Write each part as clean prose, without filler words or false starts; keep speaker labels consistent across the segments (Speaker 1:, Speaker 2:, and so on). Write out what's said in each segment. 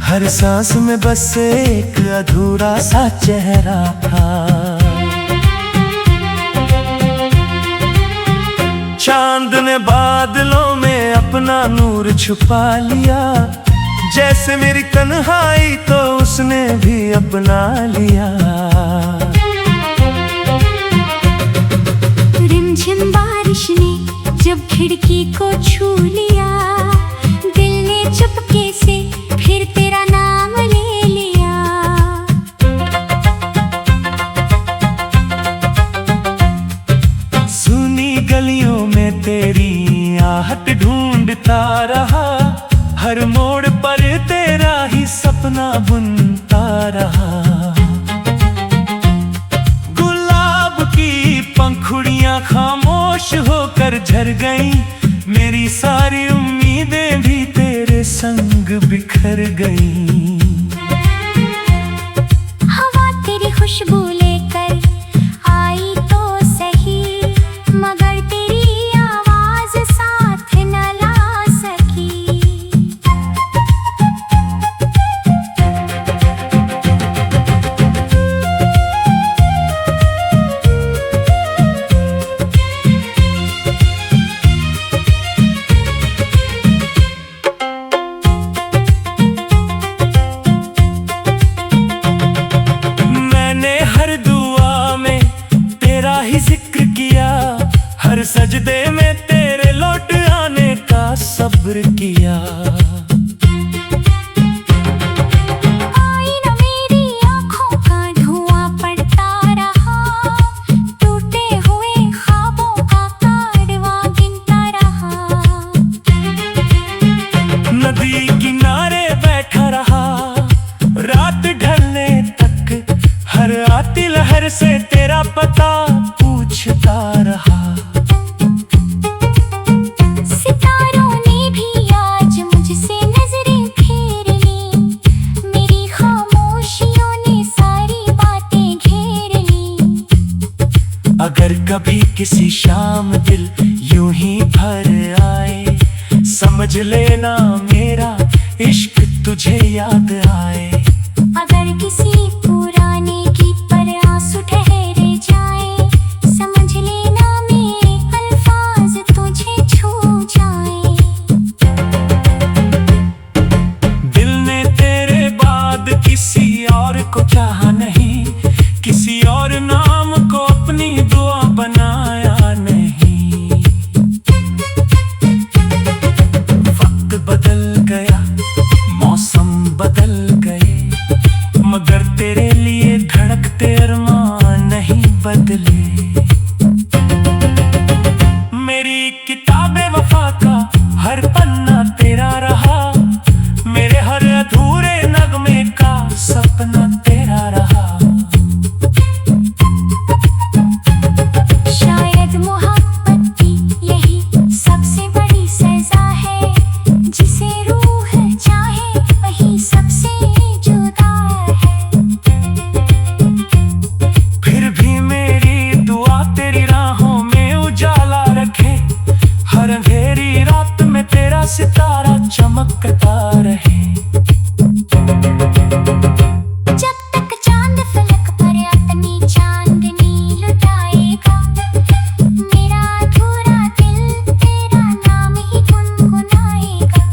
Speaker 1: हर सांस में बस एक अधूरा सा चेहरा था। चांद ने बादलों में अपना नूर छुपा लिया, जैसे मेरी तन्हाई तो उसने भी अपना लिया।
Speaker 2: रिमझिम बारिश ने जब खिड़की को छू लिया, दिल ने चुपके से फिर तेरा नाम ले लिया।
Speaker 1: सुनी गलियों में तेरी आहट ढूंढता रहा, हर मोड़ पर तेरा ही सपना बुनता रहा। गुलाब की पंखुड़ियां खामोश होकर झर गईं, मेरी सारी उम्मीदें भी तेरे संग बिखर गईं।
Speaker 2: हवा तेरी खुशबू लेकर आई तो सही, मगर तेरी आवाज साथ न ला सकी।
Speaker 1: जिक्र किया, हर सजदे में तेरे लौट आने का सब्र किया।
Speaker 2: आईना मेरी आँखों का धुआं पड़ता रहा, टूटे हुए ख्वाबों का कारवां गिनता रहा।
Speaker 1: नदी किनारे बैठा रहा, रात ढलने तक हर आती लहर से तेरा पता पूछता रहा।
Speaker 2: सितारों ने भी आज मुझसे नजरें फेर ली, मेरी खामोशियों ने सारी बातें घेर ली।
Speaker 1: अगर कभी किसी शाम दिल यूं ही भर आए, समझ लेना मेरा इश्क तुझे याद आए।
Speaker 2: अगर किसी पुराने गीत पर आंसू ठहरे जाए, समझ लेना मेरे अल्फाज तुझे छू जाए।
Speaker 1: दिल ने तेरे बाद किसी और को चाहा नहीं, किसी और नाम को अपनी दुआ बनाया नहीं। वक्त बदल गया, मौसम बदल गए, मगर तेरे लिए धड़कते अरमान नहीं बदले। मेरी किताबे वफा का हर पन्ना तेरा रहा, मेरे हर अधूरे नगमे का सपना तेरा रहा।
Speaker 2: शायद मोहब्बत की यही सबसे बड़ी सजा है, जिसे रूह चाहे वही सबसे जुदा है।
Speaker 1: फिर भी मेरी दुआ तेरी राहों में उजाला रखे, हर अंधेरी रात में तेरा सितारा चमकता रहे।
Speaker 2: जब तक चांद फलक पर अपनी चांदनी लुटाएगा, मेरा अधूरा दिल तेरा नाम ही गुनगुनाएगा।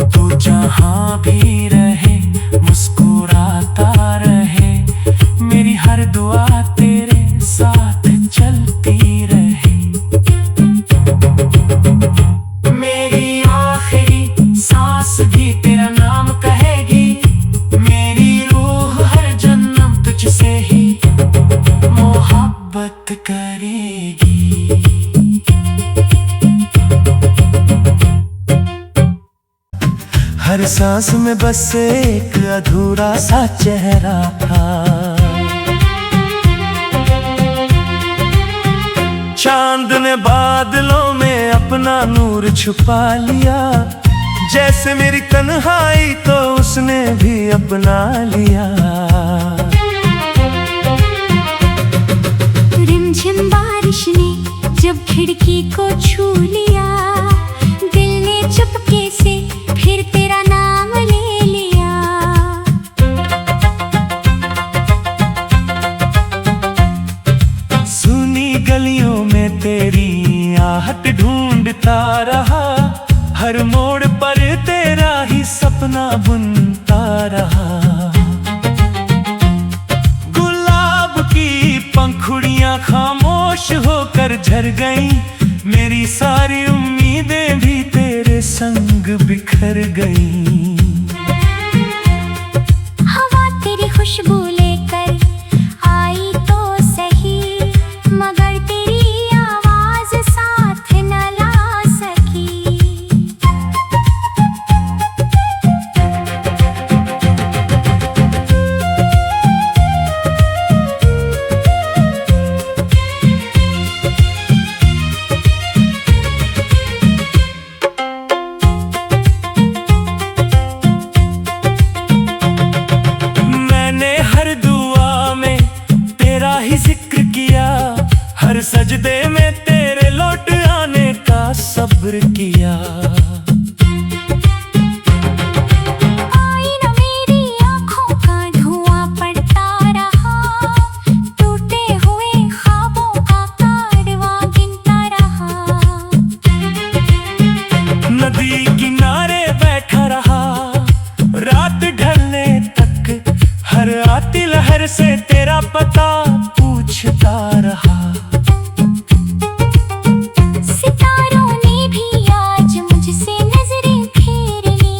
Speaker 1: तू जहां भी रहे मुस्कुराता रहे, मेरी हर दुआ तेरे साथ चलती रहे। मेरी आखिरी सांस भी तेरा नाम कहेगी, मेरी रूह हर जन्म तुझसे ही मोहब्बत करेगी। हर सांस में बस एक अधूरा सा चेहरा था। चांद ने बादलों में अपना नूर छुपा लिया, जैसे मेरी तन्हाई तो उसने भी अपना लिया।
Speaker 2: रिमझिम बारिश ने जब खिड़की को छू लिया, दिल ने चुपके से फिर तेरा नाम
Speaker 1: पर तेरा ही सपना बुनता रहा। गुलाब की पंखुड़ियां खामोश होकर झर गईं, मेरी सारी उम्मीदें भी तेरे संग बिखर गईं।
Speaker 2: हवा तेरी खुशबू लेकर आई तो सही, मगर तेरी आवाज साथ न ला सकी।
Speaker 1: जिक्र किया हर सजदे में तेरे लौट आने का सब्र किया।
Speaker 2: आई न मेरी आँखों का धुआं पड़ता रहा, टूटे हुए ख्वाबों का कारवां गिनता रहा।
Speaker 1: नदी किनारे बैठा रहा रात ढलने तक, हर आती लहर से तेरा पता पूछता रहा।
Speaker 2: सितारों ने भी आज मुझसे नजरें फेर ली,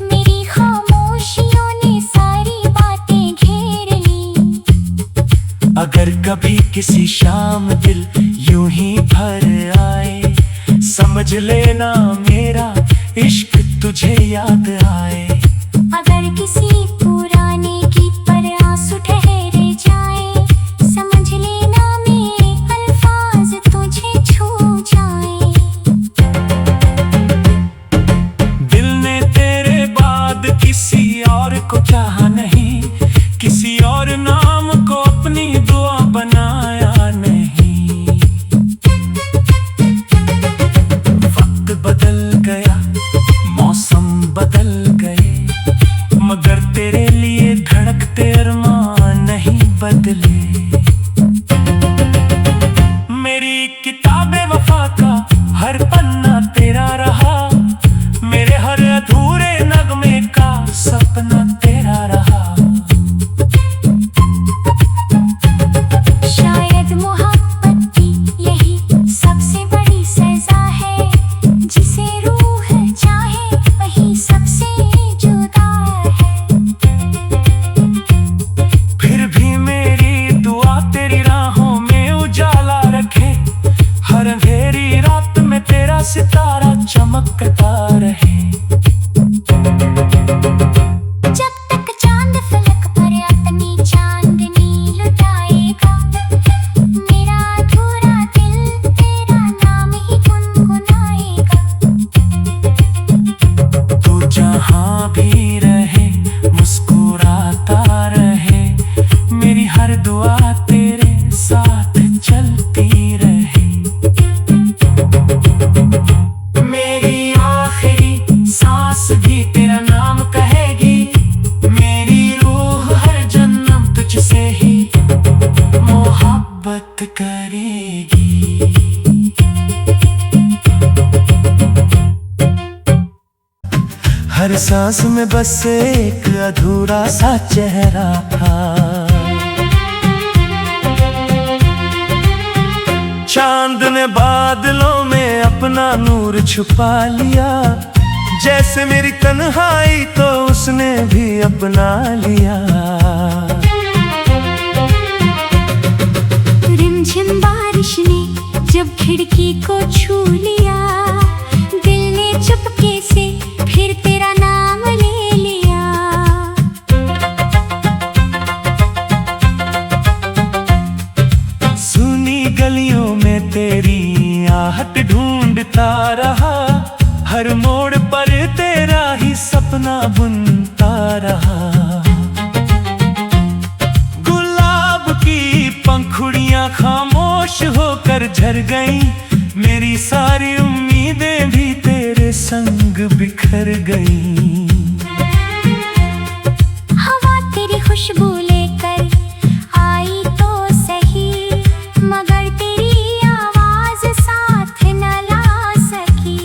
Speaker 2: मेरी खामोशियों ने सारी बातें घेर ली।
Speaker 1: अगर कभी किसी शाम दिल यूं ही भर आए, समझ लेना मेरा इश्क तुझे याद आए।
Speaker 2: अगर किसी पुराने गीत पर आंसू ठहरे जाए, समझ लेना मेरे अल्फाज तुझे छू जाए।
Speaker 1: दिल ने तेरे बाद किसी और को चाहा नहीं, किसी और नाम को अपनी दुआ बनाया नहीं। वक्त बदल गया, मौसम बदल गए, मगर तेरे लिए धड़कते अरमान नहीं बदले। मेरी किताबे वफा का हर पन्ना तेरा रहा, मेरे हर अधूरे नगमे का सपना तेरा रहा।
Speaker 2: शायद मोहब्बत की यही सबसे बड़ी सजा है, जिसे रूह चाहे वही सबसे जुदा है।
Speaker 1: फिर भी मेरी दुआ तेरी राहों में उजाला रखे, हर अंधेरी रात में तेरा सितारा चमकता रहे।
Speaker 2: जब तक चांद फलक पर अपनी चांदनी लुटाएगा, मेरा अधूरा दिल तेरा नाम ही गुनगुनाएगा।
Speaker 1: तू जहाँ भी रहे मुस्कुराता रहे, मेरी हर दुआ तेरे साथ चलती रहे। मेरी आखिरी सांस भी तेरा नाम कहेगी, मेरी रूह हर जन्म तुझसे ही मोहब्बत करेगी। हर सांस में बस एक अधूरा सा चेहरा था, चांद ने बादलों में अपना नूर छुपा लिया। जैसे मेरी तन्हाई तो उसने भी अपना लिया।
Speaker 2: रिमझिम बारिश ने जब खिड़की को छू लिया, दिल ने चुपके से फिर तेरा नाम ले लिया।
Speaker 1: सुनी गलियों में तेरी आहट ढूंढता रहा, हर मोड़ पर तेरा ही सपना बुनता रहा। गुलाब की पंखुड़ियां खामोश होकर झर गईं, मेरी सारी उम्मीदें भी तेरे संग बिखर गईं।
Speaker 2: हवा तेरी खुशबू लेकर आई तो सही, मगर तेरी आवाज साथ न ला सकी।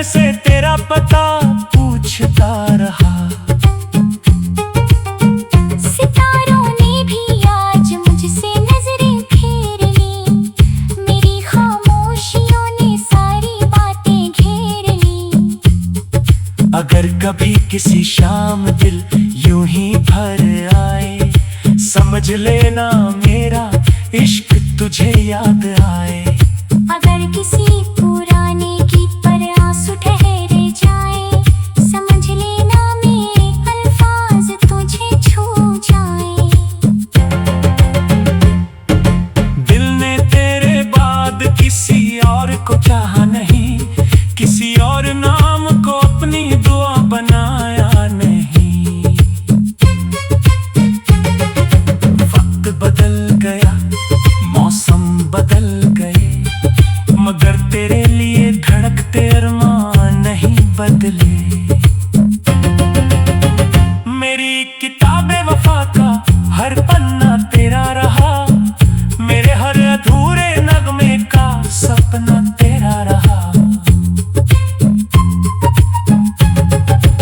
Speaker 1: से तेरा पता पूछता रहा।
Speaker 2: सितारों ने भी आज मुझसे नजरें फेर ली, मेरी खामोशियों ने सारी बातें घेर ली।
Speaker 1: अगर कभी किसी शाम दिल यूं ही भर आए, समझ लेना मेरा इश्क तुझे याद आए।
Speaker 2: अगर किसी पुराने गीत पर आंसू ठहरे जाए, समझ लेना मेरे अल्फाज तुझे छू जाए।
Speaker 1: दिल ने तेरे बाद किसी और को चाहा नहीं, किसी और नाम को अपनी दुआ बनाया नहीं। वक्त बदल गया, मौसम बदल गए, मगर तेरे लिए धड़कते अरमान नहीं बदले। मेरी किताबे वफा का हर पन्ना तेरा रहा, मेरे हर अधूरे नगमे का सपना तेरा रहा।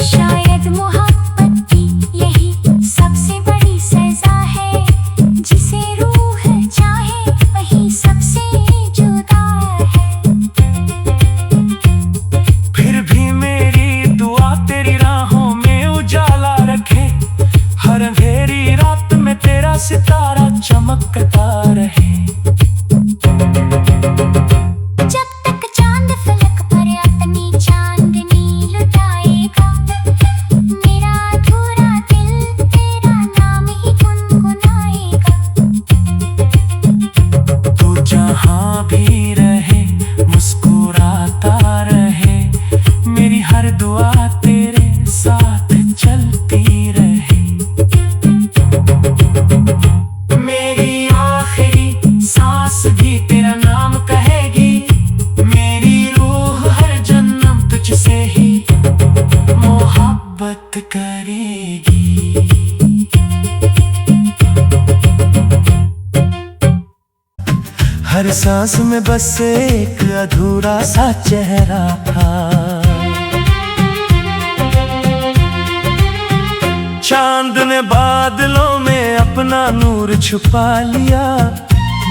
Speaker 2: शायद मोहब्बत की यही सबसे बड़ी सजा है, जिसे रूह चाहे वही सबसे जुदा है।
Speaker 1: फिर भी मेरी दुआ तेरी राहों में उजाला रखे, हर अंधेरी रात में तेरा सितारा चमकता रहे।
Speaker 2: जब तक चांद फलक पर अपनी चांदनी लुटाएगा, मेरा अधूरा दिल तेरा नाम ही गुनगुनाएगा।
Speaker 1: तू जहाँ भी रहे मुस्कुराता रहे, मेरी हर दुआ तेरे साथ चलती रहे। मेरी आखिरी सांस भी तेरा नाम कहेगी, मेरी रूह हर जन्म तुझसे ही मोहब्बत करेगी। हर सांस में बस एक अधूरा सा चेहरा था, चांद ने बादलों में अपना नूर छुपा लिया।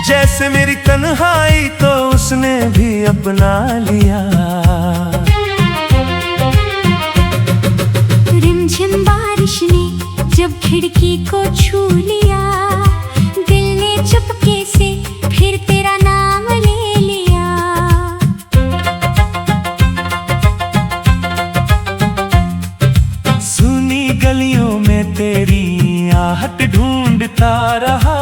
Speaker 1: जैसे मेरी तन्हाई तो उसने भी अपना लिया।
Speaker 2: रिमझिम बारिश ने जब खिड़की को छू लिया, दिल ने चुपके से फिर तेरा नाम ले लिया।
Speaker 1: सुनी गलियों में तेरी आहट ढूंढता रहा,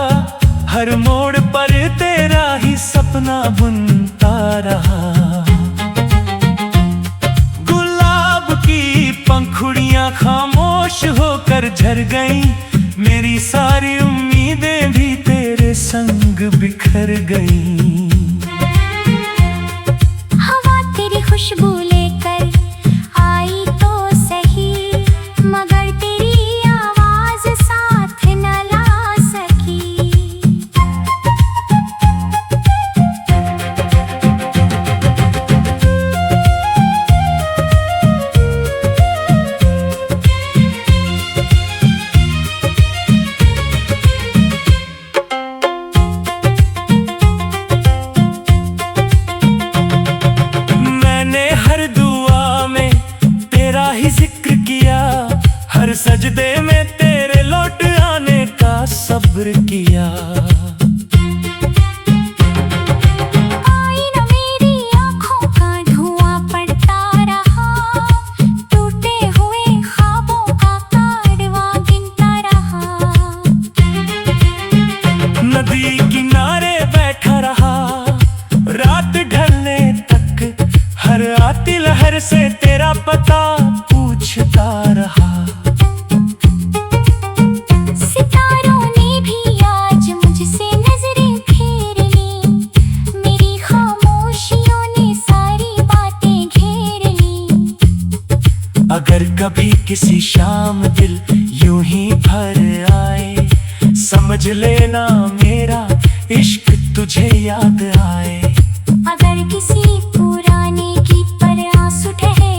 Speaker 1: हर मोड़ पर तेरा ही सपना बुनता रहा। गुलाब की पंखुड़ियां खामोश होकर झर गईं, मेरी सारी उम्मीदें भी तेरे संग बिखर गईं।
Speaker 2: हवा तेरी खुशबू लेकर आई तो सही, मगर तेरी आवाज साथ न ला सकी।
Speaker 1: मैंने हर दुआ में तेरा ही जिक्र किया, हर सजदे में तेरे लौट आने का सब्र किया।
Speaker 2: आई न मेरी आँखों का धुआं पड़ता रहा, टूटे हुए ख्वाबों का कारवां गिनता रहा।
Speaker 1: नदी किनारे बैठा रहा, रात ढलने तक हर आती लहर से तेरा पता पूछता रहा।
Speaker 2: सितारों ने भी आज मुझसे नजरें फेर ली, मेरी खामोशियों ने सारी बातें घेर ली।
Speaker 1: अगर कभी किसी शाम दिल यूं ही भर आए, समझ लेना मेरा इश्क तुझे याद आए।
Speaker 2: अगर किसी पुराने गीत पर आंसू ठहरे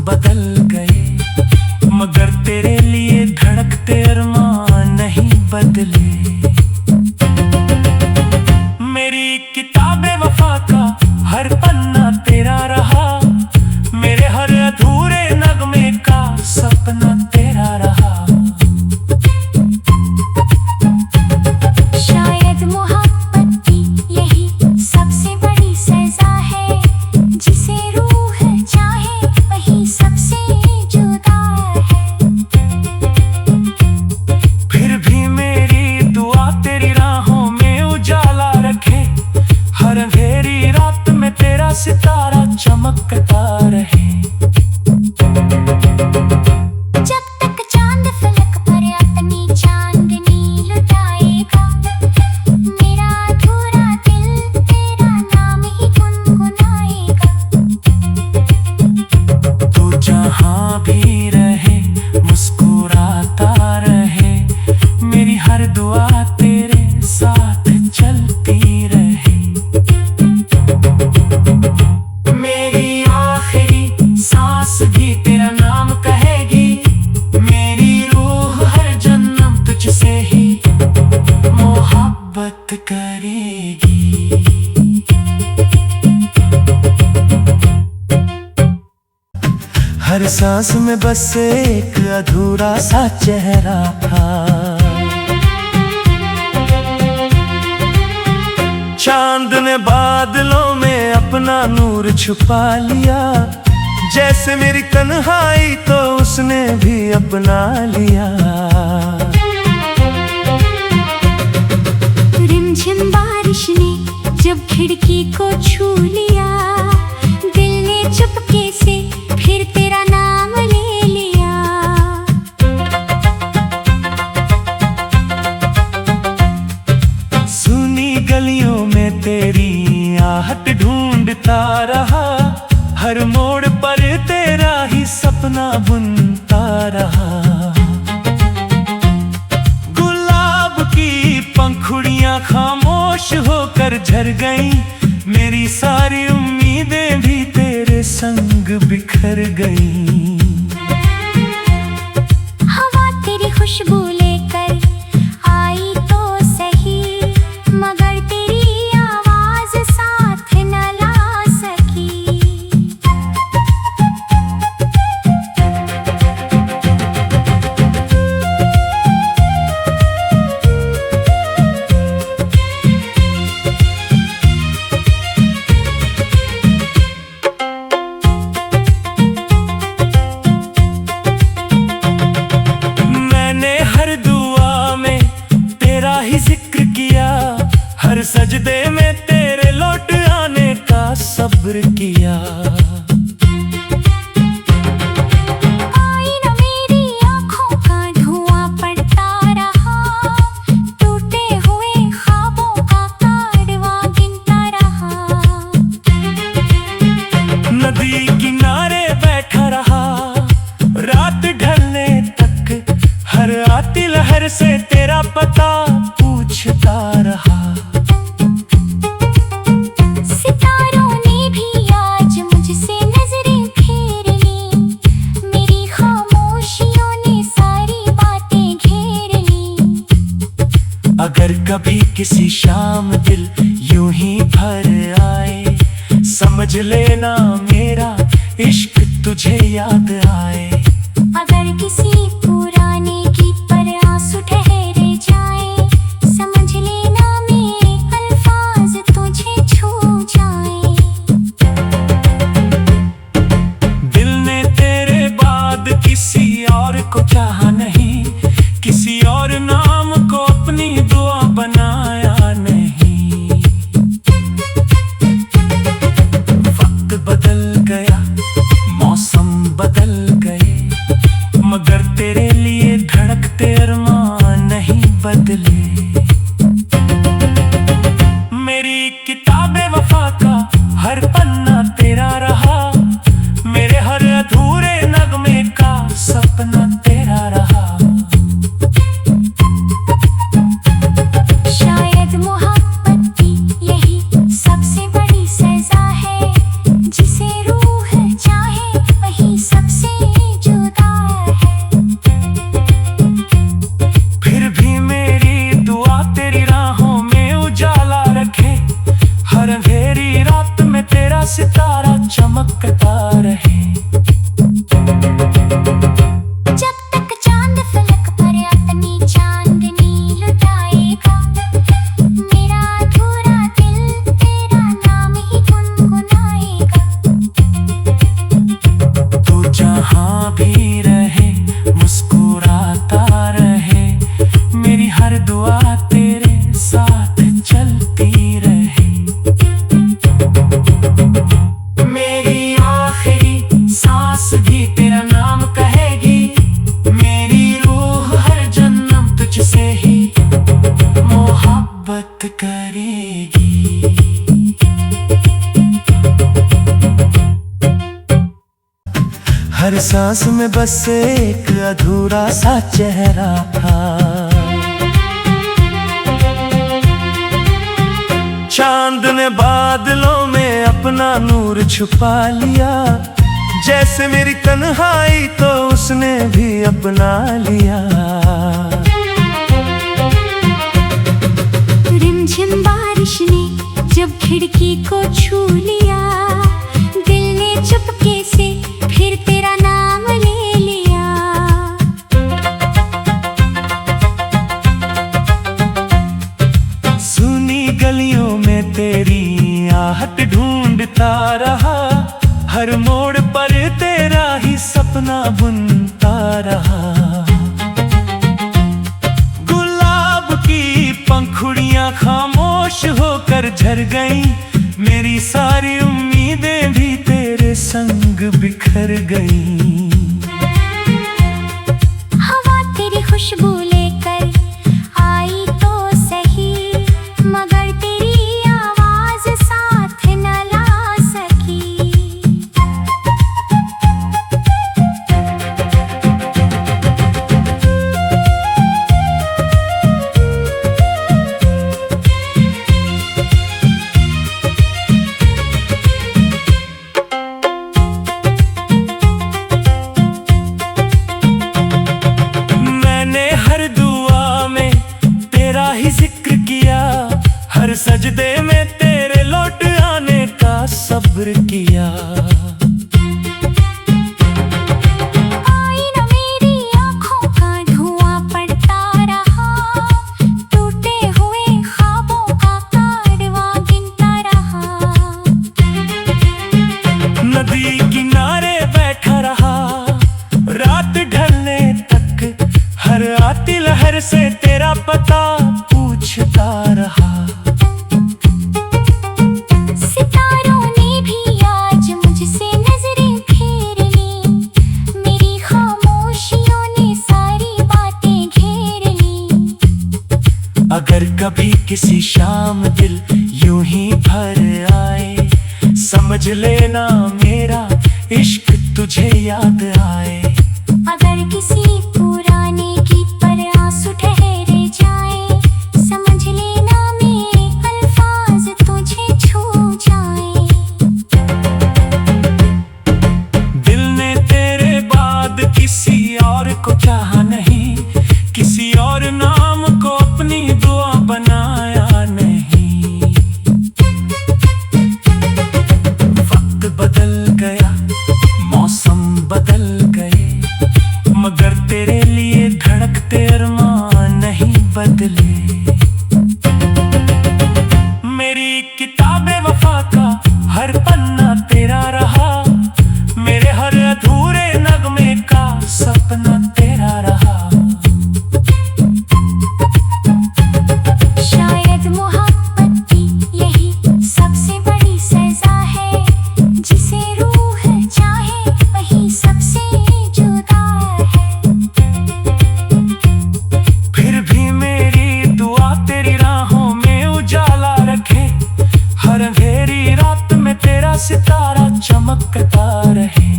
Speaker 1: बदल गए, मगर तेरे लिए धड़कते अरमान नहीं बदले। मेरी किताबे वफा का हर पन्ना तेरा रहा, मेरे हर अधूरे नगमे का सपना तेरा रहा।
Speaker 2: शायद मोहब्बत की यही सबसे बड़ी सजा है, जिसे रूह चाहे वही सबसे जुदा है।
Speaker 1: फिर भी मेरी दुआ तेरी राहों में उजाला रखे, हर अंधेरी रात में तेरा सितारा चमकता रहे।
Speaker 2: जब तक चांद फलक पर अपनी चांदनी लुटाएगा, मेरा अधूरा दिल तेरा नाम ही गुनगुनाएगा।
Speaker 1: तू जहाँ भी रहे मुस्कुराता रहे, मेरी हर दुआ तेरे साथ चलती रहे। मेरी आखिरी सांस भी तेरा नाम कहेगी, मेरी रूह हर जन्म तुझसे ही मोहब्बत करेगी। हर सांस में बस एक अधूरा सा चेहरा था, चांद ने बादलों में अपना नूर छुपा लिया, जैसे मेरी तन्हाई तो उसने भी अपना लिया।
Speaker 2: रिमझिम बारिश ने जब खिड़की को छू लिया, दिल ने चुपके से फिर तेरा नाम ले लिया।
Speaker 1: सुनी गलियों में तेरी आहट ढूंढता रहा, हर मोड़ पर तेरा ही सपना बुनता रहा। गुलाब की पंखुड़ियां खामोश होकर झर गईं, मेरी सारी उम्मीदें भी तेरे संग बिखर गईं।
Speaker 2: हवा तेरी खुशबू लेकर आई तो सही, मगर तेरी आवाज साथ न ला सकी।
Speaker 1: मैंने हर दुआ में तेरा ही जिक्र किया, हर सजदे में तेरे लौट आने का सब्र किया।
Speaker 2: आई न मेरी आँखों का धुआं पड़ता रहा, टूटे हुए ख्वाबों का कारवां गिनता रहा।
Speaker 1: नदी किनारे बैठा रहा, रात ढलने तक हर आती लहर से तेरा पता पूछता रहा।
Speaker 2: सितारों ने भी आज मुझसे नजरें फेर ली, मेरी खामोशियों ने सारी बातें घेर ली।
Speaker 1: अगर कभी किसी शाम दिल यूं ही भर आए, समझ लेना मेरा इश्क तुझे याद आए।
Speaker 2: अगर किसी पुराने गीत पर आंसू ठहरे जाए, समझ लेना मेरे अल्फाज तुझे छू जाए।
Speaker 1: दिल ने तेरे बाद किसी और को चाहा नहीं, किसी और नाम को अपनी दुआ बनाया नहीं। वक्त बदल गया, मौसम बदल गए, मगर हर सांस में बस एक अधूरा सा चेहरा था। चांद ने बादलों में अपना नूर छुपा लिया, जैसे मेरी तन्हाई तो उसने भी अपना लिया।
Speaker 2: रिमझिम बारिश ने जब खिड़की को छू लिया, दिल ने चुपके से फिर तेरा नाम ले लिया।
Speaker 1: सुनी गलियों में तेरी आहट ढूंढता रहा, हर मोड़ पर तेरा ही सपना बुनता रहा। गुलाब की पंखुड़ियां खामोश होकर झर गईं, मेरी सारी उम्मीदें भी तेरे संग बिखर गईं।
Speaker 2: हवा तेरी खुशबू लेकर आई तो सही, मगर तेरी आवाज साथ न ला सकी।
Speaker 1: जिक्र किया, हर सजदे में तेरे लौट आने का सब्र किया।
Speaker 2: आईना मेरी आँखों का धुआं पड़ता रहा, टूटे हुए ख्वाबों का कारवां गिनता रहा।
Speaker 1: नदी किनारे बैठा रहा, रात ढलने तक हर आती लहर से तेरा पता पूछता रहा।
Speaker 2: सितारों ने भी आज मुझसे नजरें फेर ली, मेरी खामोशियों ने सारी बातें घेर ली।
Speaker 1: अगर कभी किसी शाम दिल यूं ही भर आए, समझ लेना मेरा इश्क तुझे याद आए।
Speaker 2: अगर किसी पुराने गीत पर आंसू ठहरे जाए, समझ लेना मेरे अल्फाज तुझे छू जाए।
Speaker 1: दिल ने तेरे बाद किसी और को चाहा नहीं, किसी और नाम को अपनी दुआ बनाया नहीं। वक्त बदल गया, मौसम बदल गए, मगर तेरे लिए धड़कते अरमान नहीं बदले। मेरी किताबे वफा का हर पन्ना तेरा रहा, मेरे हर अधूरे नगमे का सपना तेरा रहा।
Speaker 2: शायद मोहब्बत की यही सबसे बड़ी सजा है, जिसे रूह चाहे वही सबसे जुदा है।
Speaker 1: फिर भी मेरी दुआ तेरी राहों में उजाला रखे, हर अंधेरी रात में तेरा सितारा चमकता रहे।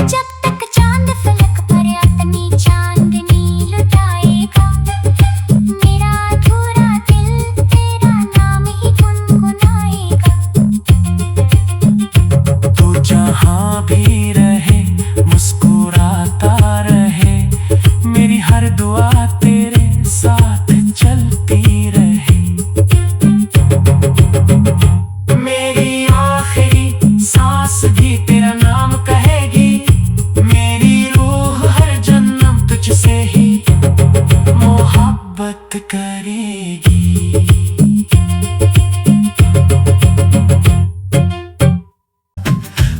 Speaker 2: जब तक चांद फलक पर अपनी चांदनी लुटाएगा, मेरा अधूरा दिल तेरा नाम ही गुनगुनाएगा।
Speaker 1: तू जहाँ भी रहे मुस्कुराता रहे, मेरी हर दुआ तेरे साथ चलती रहे। मेरी आखिरी सांस भी तेरा नाम कहेगी, मेरी रूह हर जन्म तुझसे ही मोहब्बत करेगी।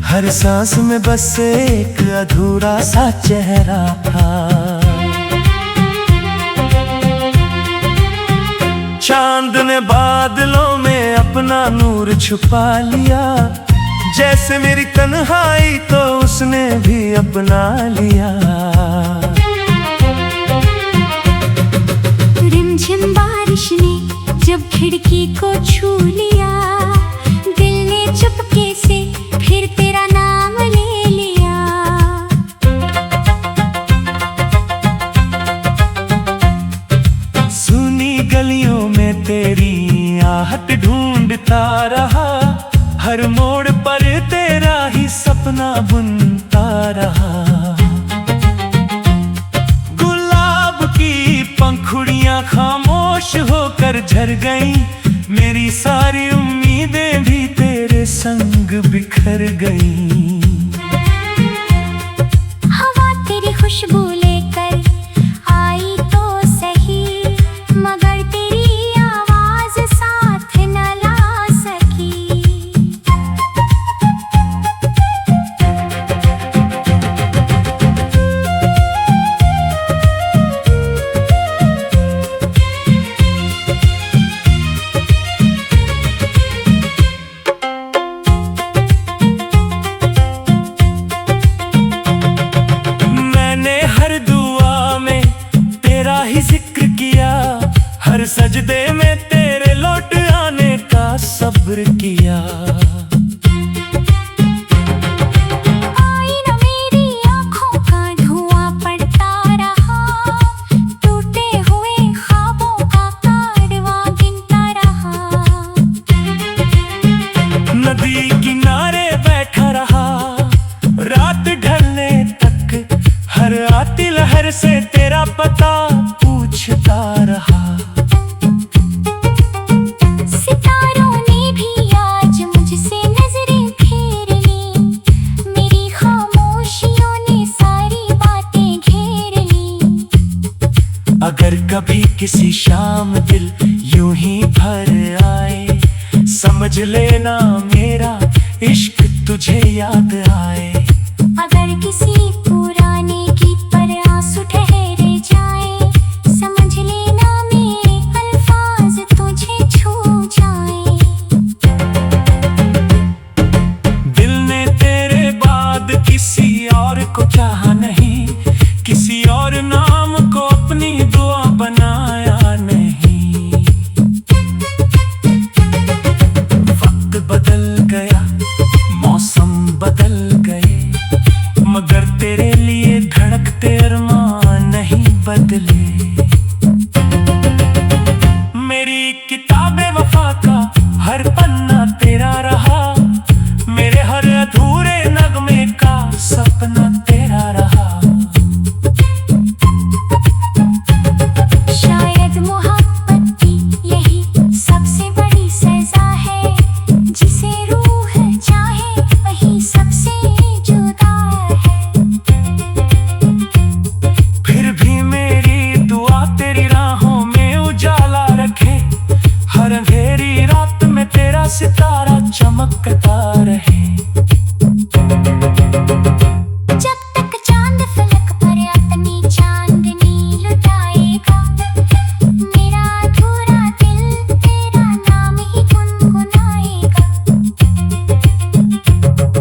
Speaker 1: हर सांस में बस एक अधूरा सा चेहरा था। चांद ने बादलों में अपना नूर छुपा लिया, जैसे मेरी तन्हाई तो उसने भी अपना लिया।
Speaker 2: रिमझिम बारिश ने जब खिड़की को छू लिया, दिल ने चुपके से फिर तेरा नाम
Speaker 1: बुनता रहा। गुलाब की पंखुड़ियां खामोश होकर झर गईं, मेरी सारी उम्मीदें भी तेरे संग बिखर गईं।
Speaker 2: हवा तेरी खुशबू लेकर आई तो सही, मगर तेरी आवाज साथ न ला सकी।
Speaker 1: मैंने हर दुआ में तेरा ही जिक्र किया, हर सजदे में तेरे लौट आने का सब्र किया।
Speaker 2: आई न मेरी आँखों का धुआं पड़ता रहा, टूटे हुए ख्वाबों का कारवां गिनता रहा।
Speaker 1: नदी किनारे बैठा रहा, रात ढलने तक हर आती लहर से तेरा पता पूछता रहा।
Speaker 2: सितारों ने भी आज मुझसे नजरें फेर ली, मेरी खामोशियों ने सारी बातें घेर ली।
Speaker 1: अगर कभी किसी शाम दिल यूं ही भर आए, समझ लेना मेरा इश्क तुझे याद आए।
Speaker 2: अगर किसी पुराने गीत पर आंसू ठहरे जाए, समझ लेना मेरे अल्फाज तुझे छू जाए।
Speaker 1: दिल ने तेरे बाद किसी और को चाहा नहीं, किसी और नाम को अपनी दुआ बनाया नहीं। वक्त बदल गया, मौसम बदल गए, मगर तेरे लिए धड़कते अरमान नहीं बदले। मेरी किताबे वफा का हर पन्ना तेरा रहा, मेरे हर अधूरे नगमे का सपना तेरा रहा।
Speaker 2: शायद मोहब्बत की यही सबसे बड़ी सजा है, जिसे रूह चाहे वही सबसे जुदा है।
Speaker 1: फिर भी मेरी दुआ तेरी राहों में उजाला रखे, हर अंधेरी रात में तेरा सितारा चमकता रहे।
Speaker 2: जब तक चांद फलक पर अपनी चांदनी लुटाएगा, मेरा अधूरा दिल तेरा नाम ही गुनगुनाएगा।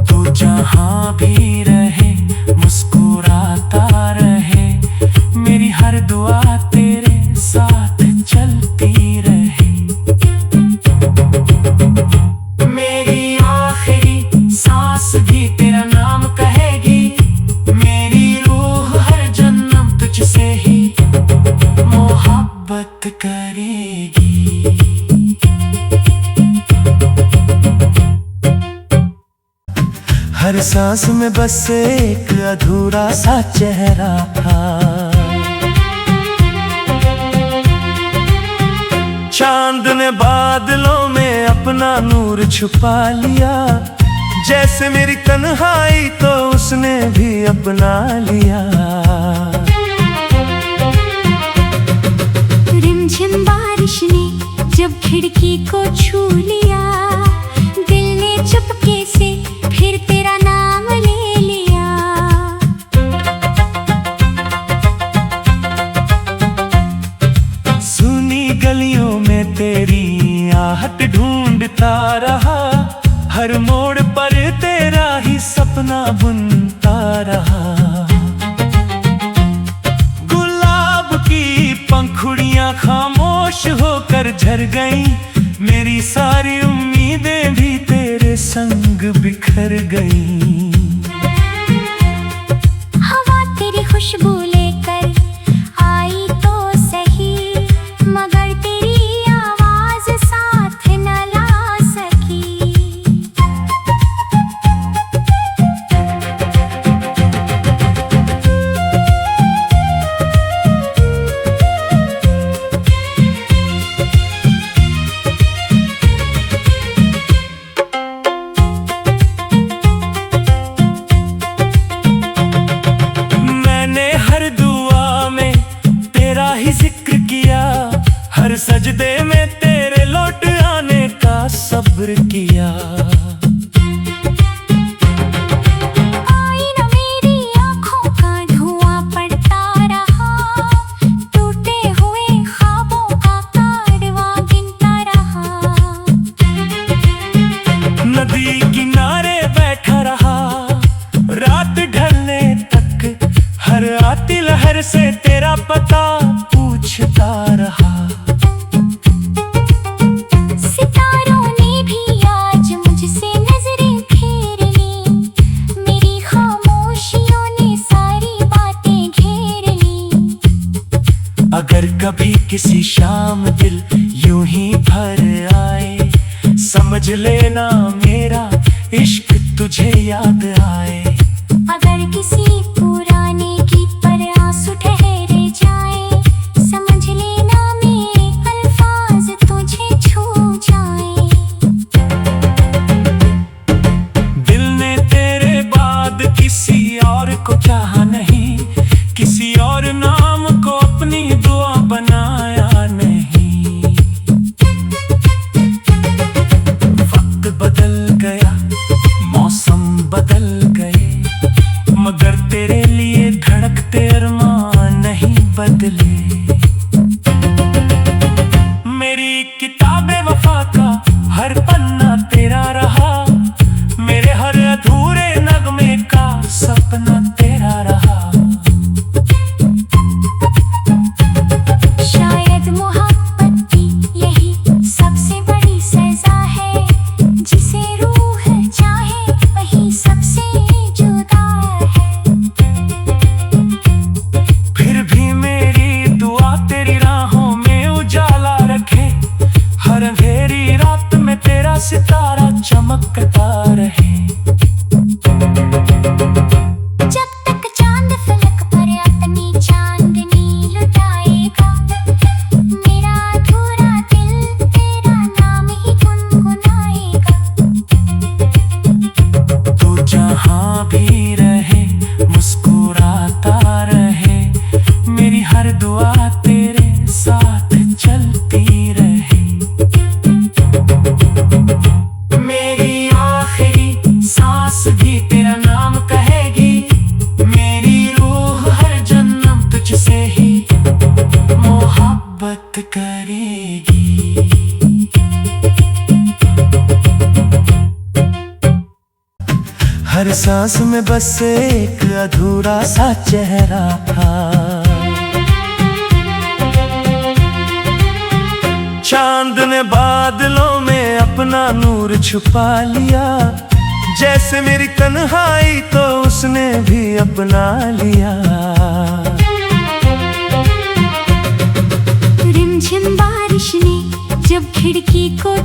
Speaker 1: तू जहाँ भी रहे मुस्कुराता रहे, मेरी हर दुआ तेरे साथ चलती रहे। मेरी आखिरी सांस भी तेरा नाम कहेगी, मेरी रूह हर जन्म तुझसे ही मोहब्बत करेगी। हर सांस में बस एक अधूरा सा चेहरा था, चांद ने बादलों में अपना नूर छुपा लिया। जैसे मेरी तन्हाई तो उसने भी अपना लिया।
Speaker 2: रिमझिम बारिश ने जब खिड़की को छू लिया, दिल ने चुपके से फिर तेरा नाम ले लिया।
Speaker 1: सुनी गलियों में तेरी आहट ढूंढता रहा, हर मोड़ पर तेरा ही सपना बुनता रहा। गुलाब की पंखुड़ियां खामोश होकर झर गईं, मेरी सारी उम्मीदें भी तेरे संग बिखर गईं।
Speaker 2: हवा तेरी खुशबू लेकर आई तो सही, मगर तेरी आवाज साथ न ला सकी।
Speaker 1: सब्र किया।
Speaker 2: आई न मेरी आँखों का धुआं पड़ता रहा, टूटे हुए ख्वाबों का कारवां गिनता रहा।
Speaker 1: नदी किनारे बैठा रहा, रात ढलने तक हर आती लहर से तेरा पता पूछता रहा।
Speaker 2: सितारों ने भी आज मुझसे नजरें फेर ली, मेरी खामोशियों ने सारी बातें घेर ली।
Speaker 1: अगर कभी किसी शाम दिल यूं ही भर आए, समझ लेना मेरा इश्क तुझे याद आए।
Speaker 2: अगर किसी पुराने गीत पर आंसू ठहरे जाए, समझ लेना मेरे अल्फाज तुझे छू जाए।
Speaker 1: दिल ने तेरे बाद किसी और को चाहा नहीं, किसी और नाम को अपनी दुआ बनाया नहीं। वक्त बदल गया, मौसम बदल गए, मगर तेरे लिए धड़कते अरमान नहीं बदले। मेरी किताबे वफा का हर पन्ना तेरा रहा, मेरे हर अधूरे नगमे का सपना तेरा रहा।
Speaker 2: शायद मोहब्बत की यही सबसे बड़ी सजा है, जिसे रूह चाहे वही सबसे जुदा है।
Speaker 1: फिर भी मेरी दुआ तेरी राहों में उजाला रखे, हर अंधेरी रात में तेरा सितारा चमकता रहे।
Speaker 2: जब तक चांद फलक पर अपनी चांदनी लुटाएगा, मेरा अधूरा दिल तेरा नाम ही गुनगुनाएगा।
Speaker 1: तू जहाँ भी रहे मुस्कुराता रहे, मेरी हर दुआ तेरे साथ चलती रहे। मेरी आखिरी सांस भी तेरा नाम कहेगी, मेरी रूह हर जन्म तुझसे ही मोहब्बत करेगी। हर सांस में बस एक अधूरा सा चेहरा था, चांद ने बादलों में अपना नूर छुपा लिया। जैसे मेरी तन्हाई तो उसने भी अपना लिया।
Speaker 2: रिमझिम बारिश ने जब खिड़की को